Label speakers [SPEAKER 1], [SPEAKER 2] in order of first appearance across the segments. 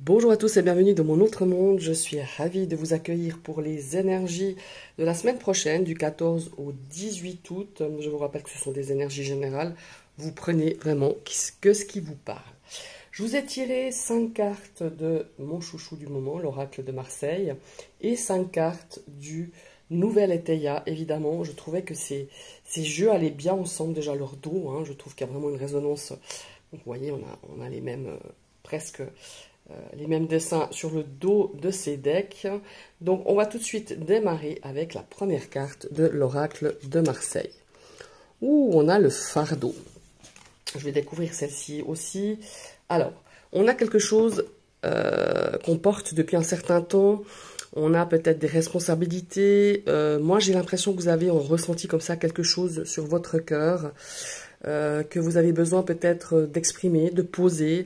[SPEAKER 1] Bonjour à tous et bienvenue dans mon autre monde. Je suis ravie de vous accueillir pour les énergies de la semaine prochaine, du 14 au 18 août. Je vous rappelle que ce sont des énergies générales. Vous prenez vraiment que ce qui vous parle. Je vous ai tiré 5 cartes de mon chouchou du moment, l'oracle de Marseille, et 5 cartes du Nouvel Eteia. Évidemment, je trouvais que ces jeux allaient bien ensemble, déjà leur dos. Je trouve qu'il y a vraiment une résonance. Donc, vous voyez, on a les mêmes, presque les mêmes dessins sur le dos de ces decks. Donc, on va tout de suite démarrer avec la première carte de l'oracle de Marseille, où on a le fardeau. Je vais découvrir celle-ci aussi. Alors, on a quelque chose qu'on porte depuis un certain temps. On a peut-être des responsabilités. Moi, j'ai l'impression que vous avez ressenti comme ça quelque chose sur votre cœur, que vous avez besoin peut-être d'exprimer, de poser.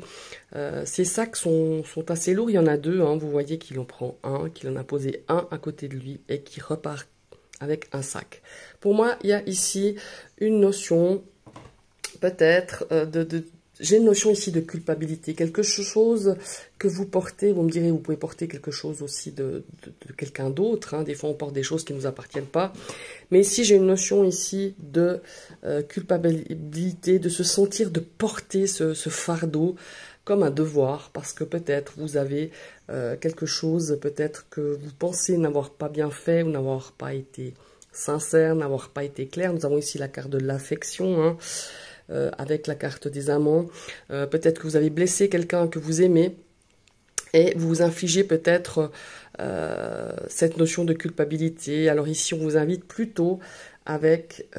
[SPEAKER 1] Ces sacs sont assez lourds. Il y en a deux. Vous voyez qu'il en prend un, qu'il en a posé un à côté de lui et qui repart avec un sac. Pour moi, il y a ici une notion peut-être j'ai une notion ici de culpabilité, quelque chose que vous portez, vous me direz, vous pouvez porter quelque chose aussi de quelqu'un d'autre, des fois on porte des choses qui ne nous appartiennent pas, mais ici j'ai une notion ici de culpabilité, de se sentir de porter ce fardeau comme un devoir, parce que peut-être vous avez quelque chose, peut-être que vous pensez n'avoir pas bien fait, ou n'avoir pas été sincère, n'avoir pas été clair. Nous avons ici la carte de l'affection, avec la carte des amants. Peut-être que vous avez blessé quelqu'un que vous aimez et vous vous infligez peut-être cette notion de culpabilité. Alors ici, on vous invite plutôt avec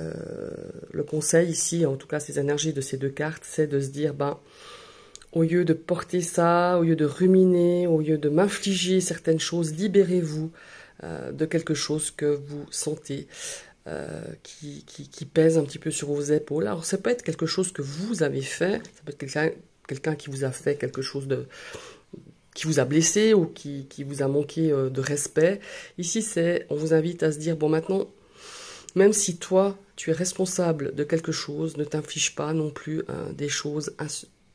[SPEAKER 1] le conseil ici, en tout cas ces énergies de ces deux cartes, c'est de se dire, au lieu de porter ça, au lieu de ruminer, au lieu de m'infliger certaines choses, libérez-vous de quelque chose que vous sentez qui pèse un petit peu sur vos épaules. Alors ça peut être quelque chose que vous avez fait, ça peut être quelqu'un qui vous a fait quelque chose qui vous a blessé ou qui vous a manqué de respect. Ici, on vous invite à se dire, bon maintenant, même si toi, tu es responsable de quelque chose, ne t'inflige pas non plus des choses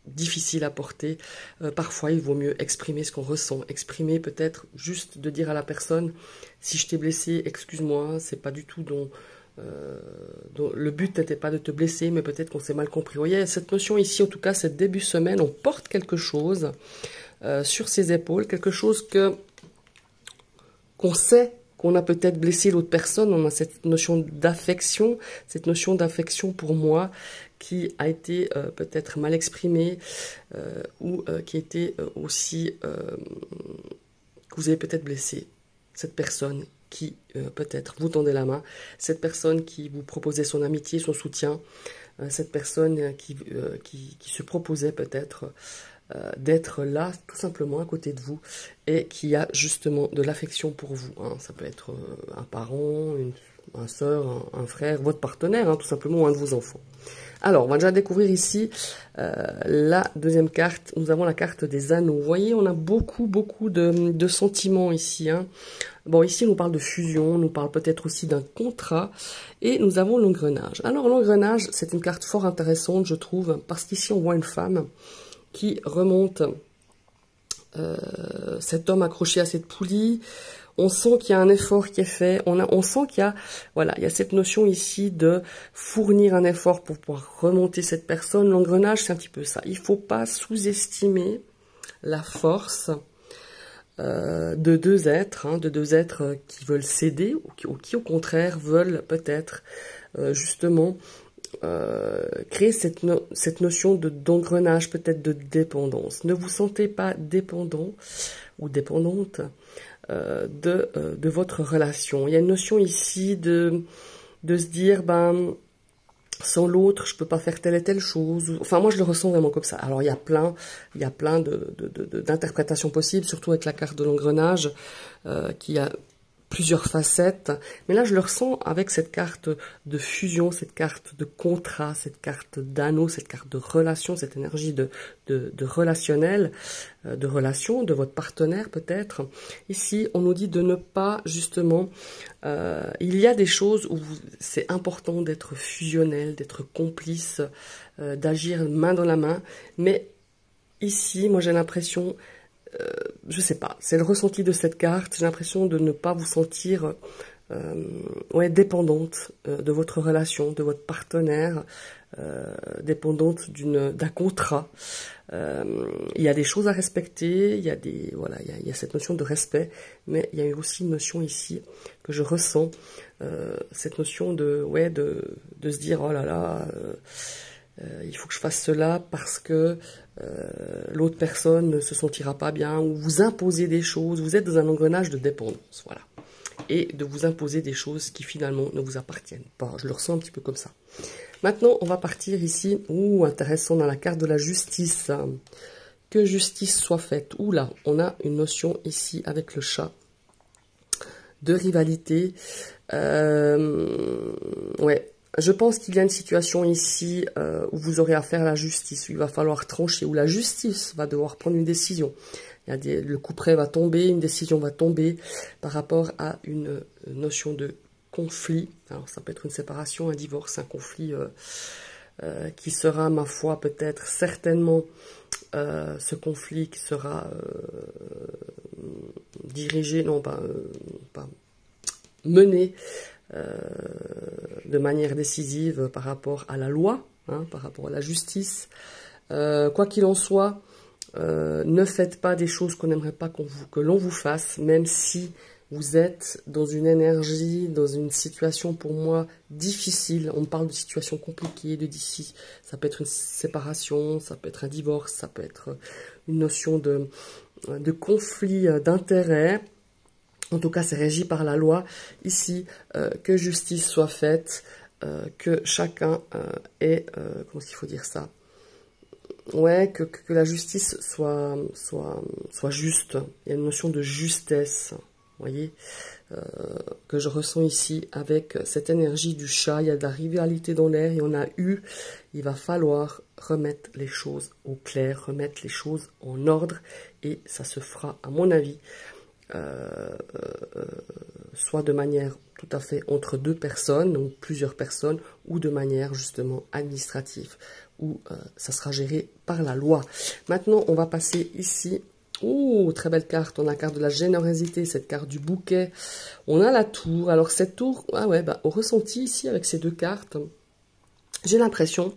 [SPEAKER 1] difficiles à porter. Parfois, il vaut mieux exprimer ce qu'on ressent, exprimer peut-être juste de dire à la personne, si je t'ai blessé, excuse-moi, c'est pas du tout dont le but n'était pas de te blesser, mais peut-être qu'on s'est mal compris. Vous voyez, cette notion ici, en tout cas, cette début de semaine, on porte quelque chose sur ses épaules, quelque chose qu'on sait qu'on a peut-être blessé l'autre personne. On a cette notion d'affection pour moi qui a été peut-être mal exprimée ou qui a été aussi que vous avez peut-être blessé cette personne qui peut-être vous tendait la main, cette personne qui vous proposait son amitié, son soutien, cette personne qui se proposait peut-être d'être là tout simplement à côté de vous et qui a justement de l'affection pour vous. Ça peut être un parent, une soeur, un frère, votre partenaire, tout simplement, ou un de vos enfants. Alors, on va déjà découvrir ici la deuxième carte. Nous avons la carte des anneaux. Vous voyez, on a beaucoup de sentiments ici. Bon, ici, on nous parle de fusion, on nous parle peut-être aussi d'un contrat. Et nous avons l'engrenage. Alors, l'engrenage, c'est une carte fort intéressante, je trouve, parce qu'ici, on voit une femme qui remonte cet homme accroché à cette poulie. On sent qu'il y a un effort qui est fait. On sent qu'il y a, voilà, il y a cette notion ici de fournir un effort pour pouvoir remonter cette personne. L'engrenage, c'est un petit peu ça. Il ne faut pas sous-estimer la force de deux êtres, qui veulent céder ou qui au contraire veulent peut-être justement créer cette notion d'engrenage, peut-être de dépendance. Ne vous sentez pas dépendant ou dépendante de votre relation. Il y a une notion ici de se dire, sans l'autre, je peux pas faire telle et telle chose. Enfin, moi, je le ressens vraiment comme ça. Alors, il y a plein d'interprétations possibles, surtout avec la carte de l'engrenage, qui a plusieurs facettes, mais là je le ressens avec cette carte de fusion, cette carte de contrat, cette carte d'anneau, cette carte de relation, cette énergie de relationnel, de relation, de votre partenaire peut-être. Ici, on nous dit de ne pas justement, il y a des choses où c'est important d'être fusionnel, d'être complice, d'agir main dans la main, mais ici, moi j'ai l'impression je sais pas, c'est le ressenti de cette carte. J'ai l'impression de ne pas vous sentir ouais, dépendante de votre relation, de votre partenaire, dépendante d'un contrat. Il y a des choses à respecter, il y a voilà, il y a cette notion de respect, mais il y a aussi une notion ici que je ressens, cette notion ouais, de se dire oh là là. Il faut que je fasse cela parce que l'autre personne ne se sentira pas bien, ou vous imposez des choses, vous êtes dans un engrenage de dépendance, voilà. Et de vous imposer des choses qui finalement ne vous appartiennent pas. Je le ressens un petit peu comme ça. Maintenant, on va partir ici, intéressant, dans la carte de la justice. Que justice soit faite. Là, on a une notion ici avec le chat de rivalité. Ouais. Je pense qu'il y a une situation ici où vous aurez affaire à la justice, où il va falloir trancher, où la justice va devoir prendre une décision. Le coup près va tomber, une décision va tomber par rapport à une notion de conflit. Alors ça peut être une séparation, un divorce, un conflit qui sera, ma foi, peut-être certainement ce conflit qui sera dirigé, non pas mené de manière décisive par rapport à la loi, par rapport à la justice. Quoi qu'il en soit, ne faites pas des choses qu'on n'aimerait pas que l'on vous fasse, même si vous êtes dans une énergie, dans une situation pour moi difficile. On parle de situation compliquée, d'ici. Ça peut être une séparation, ça peut être un divorce, ça peut être une notion de conflit d'intérêts. En tout cas, c'est régi par la loi. Ici, que justice soit faite, que chacun ait, comment est-ce qu'il faut dire ça? Ouais, que la justice soit juste. Il y a une notion de justesse, vous voyez, que je ressens ici avec cette énergie du chat. Il y a de la rivalité dans l'air, il y en a eu. Il va falloir remettre les choses au clair, remettre les choses en ordre. Et ça se fera, à mon avis, soit de manière tout à fait entre deux personnes, ou plusieurs personnes, ou de manière justement administrative, où ça sera géré par la loi. Maintenant, on va passer ici. Très belle carte. On a la carte de la générosité, cette carte du bouquet. On a la tour. Alors cette tour, au ressenti ici avec ces deux cartes, j'ai l'impression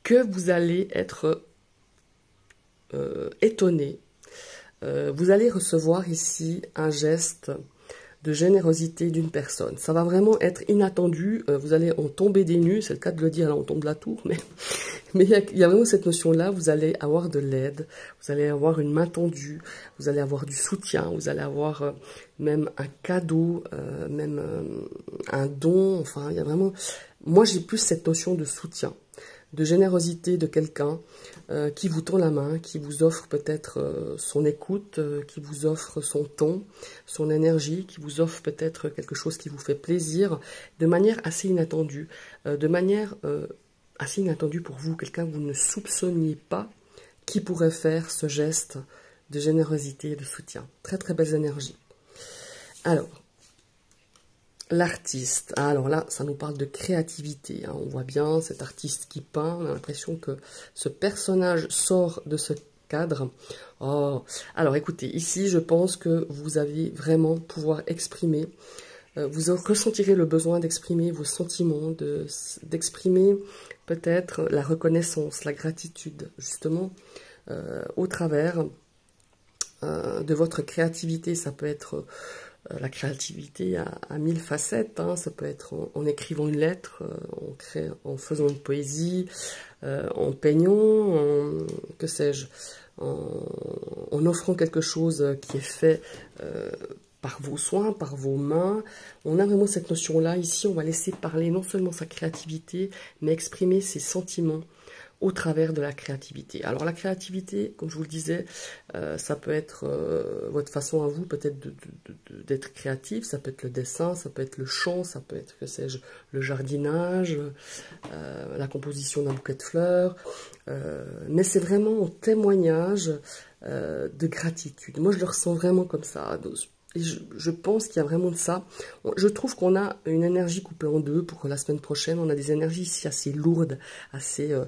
[SPEAKER 1] que vous allez être étonné. Vous allez recevoir ici un geste de générosité d'une personne. Ça va vraiment être inattendu. Vous allez en tomber des nues. C'est le cas de le dire, là on tombe de la tour, mais il y a vraiment cette notion-là. Vous allez avoir de l'aide, vous allez avoir une main tendue, vous allez avoir du soutien, vous allez avoir même un cadeau, même un don. Enfin, il y a vraiment... Moi, j'ai plus cette notion de soutien, de générosité de quelqu'un qui vous tend la main, qui vous offre peut-être son écoute, qui vous offre son temps, son énergie, qui vous offre peut-être quelque chose qui vous fait plaisir, de manière assez inattendue, assez inattendue pour vous, quelqu'un que vous ne soupçonniez pas qui pourrait faire ce geste de générosité et de soutien. Très très belles énergies. Alors, l'artiste, alors là, ça nous parle de créativité. On voit bien cet artiste qui peint. On a l'impression que ce personnage sort de ce cadre. Alors écoutez, ici, je pense que vous allez vraiment pouvoir exprimer. Vous ressentirez le besoin d'exprimer vos sentiments, d'exprimer peut-être la reconnaissance, la gratitude, justement, au travers de votre créativité. Ça peut être... la créativité a 1000 facettes, ça peut être en écrivant une lettre, en faisant une poésie, en peignant, que sais-je, en offrant quelque chose qui est fait par vos soins, par vos mains. On a vraiment cette notion-là. Ici, on va laisser parler non seulement sa créativité, mais exprimer ses sentiments au travers de la créativité. Alors la créativité, comme je vous le disais, ça peut être votre façon à vous peut-être d'être créatif, ça peut être le dessin, ça peut être le chant, ça peut être, que sais-je, le jardinage, la composition d'un bouquet de fleurs, mais c'est vraiment un témoignage de gratitude. Moi je le ressens vraiment comme ça. Et je pense qu'il y a vraiment de ça. Je trouve qu'on a une énergie coupée en deux pour la semaine prochaine. On a des énergies ici assez lourdes, assez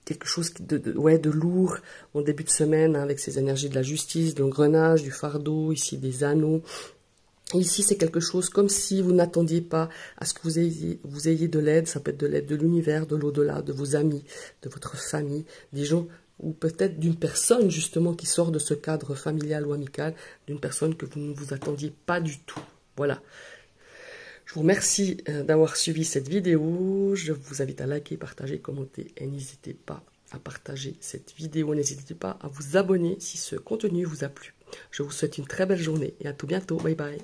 [SPEAKER 1] quelque chose de lourd en début de semaine, hein, avec ces énergies de la justice, de l'engrenage, du fardeau, ici des anneaux. Ici, c'est quelque chose comme si vous n'attendiez pas à ce que vous ayez de l'aide. Ça peut être de l'aide de l'univers, de l'au-delà, de vos amis, de votre famille, des gens, ou peut-être d'une personne justement qui sort de ce cadre familial ou amical, d'une personne que vous ne vous attendiez pas du tout. Voilà. Je vous remercie d'avoir suivi cette vidéo. Je vous invite à liker, partager, commenter et n'hésitez pas à partager cette vidéo. N'hésitez pas à vous abonner si ce contenu vous a plu. Je vous souhaite une très belle journée et à tout bientôt. Bye bye.